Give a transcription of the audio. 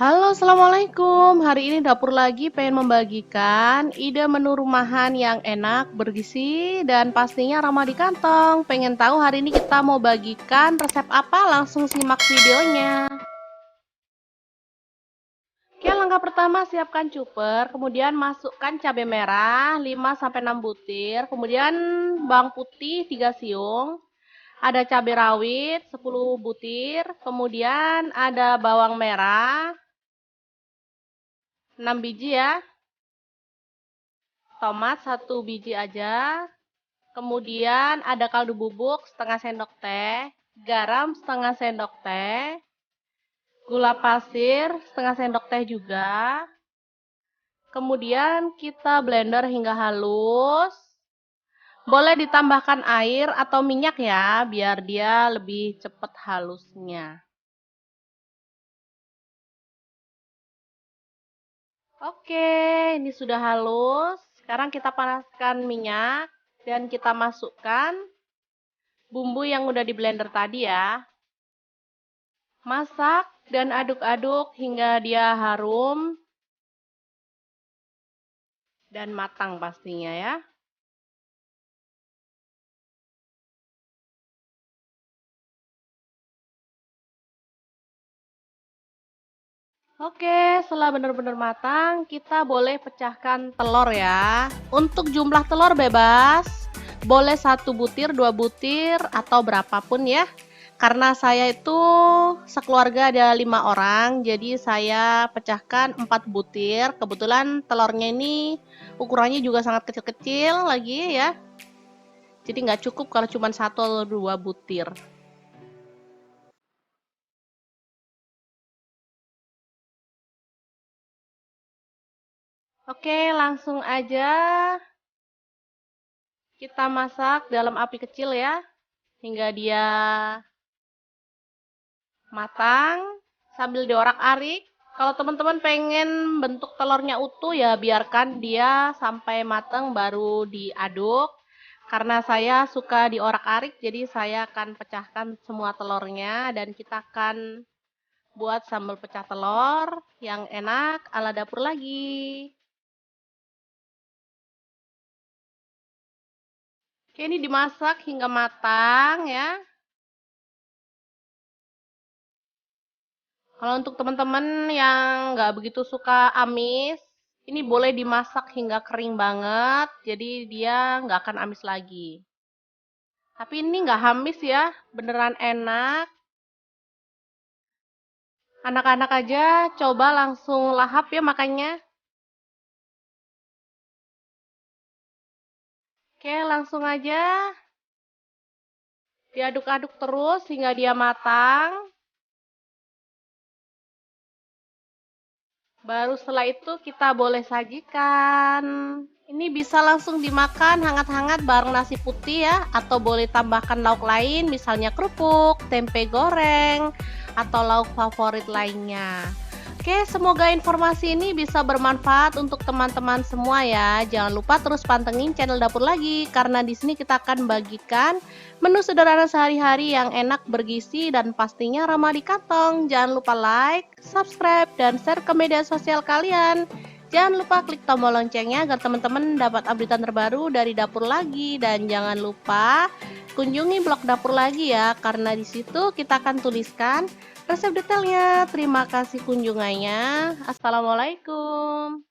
Halo, Assalamualaikum. Hari ini dapur lagi pengen membagikan ide menu rumahan yang enak, bergizi, dan pastinya ramah di kantong. Pengen tahu hari ini kita mau bagikan resep apa? Langsung simak videonya. Oke, langkah pertama siapkan cuper, kemudian masukkan cabai merah 5-6 butir, kemudian bawang putih 3 siung, ada cabai rawit 10 butir, kemudian ada bawang merah 6 biji ya. Tomat 1 biji aja. Kemudian ada kaldu bubuk setengah sendok teh, garam setengah sendok teh, gula pasir setengah sendok teh juga. Kemudian kita blender hingga halus. Boleh ditambahkan air atau minyak ya, biar dia lebih cepat halusnya. Oke, ini sudah halus. Sekarang kita panaskan minyak dan kita masukkan bumbu yang udah di blender tadi ya. Masak dan aduk-aduk hingga dia harum dan matang pastinya ya. Oke, setelah benar-benar matang, kita boleh pecahkan telur ya. Untuk jumlah telur bebas, boleh 1 butir, 2 butir, atau berapapun ya. Karena saya itu sekeluarga ada 5 orang, jadi saya pecahkan 4 butir. Kebetulan telurnya ini ukurannya juga sangat kecil-kecil lagi ya. Jadi nggak cukup kalau cuma 1 atau 2 butir. Oke, langsung aja kita masak dalam api kecil ya, hingga dia matang sambil diorak-arik. Kalau teman-teman pengen bentuk telurnya utuh ya biarkan dia sampai matang baru diaduk. Karena saya suka diorak-arik, jadi saya akan pecahkan semua telurnya dan kita akan buat sambal pecah telur yang enak ala dapur lagi. Oke, ini dimasak hingga matang ya. Kalau untuk teman-teman yang nggak begitu suka amis, ini boleh dimasak hingga kering banget, jadi dia nggak akan amis lagi. Tapi ini nggak amis ya, beneran enak. Anak-anak aja coba langsung lahap ya makannya. Oke, langsung aja diaduk-aduk terus hingga dia matang. Baru setelah itu kita boleh sajikan. Ini bisa langsung dimakan hangat-hangat bareng nasi putih ya, atau boleh tambahkan lauk lain, misalnya kerupuk, tempe goreng, atau lauk favorit lainnya. Oke, semoga informasi ini bisa bermanfaat untuk teman-teman semua ya. Jangan lupa terus pantengin channel Dapur Lagi, karena di sini kita akan bagikan menu sederhana sehari-hari yang enak, bergizi, dan pastinya ramah di kantong. Jangan lupa like, subscribe, dan share ke media sosial kalian. Jangan lupa klik tombol loncengnya agar teman-teman dapat update terbaru dari Dapur Lagi. Dan jangan lupa kunjungi blog Dapur Lagi ya, karena di situ kita akan tuliskan resep detailnya. Terima kasih kunjungannya. Assalamualaikum.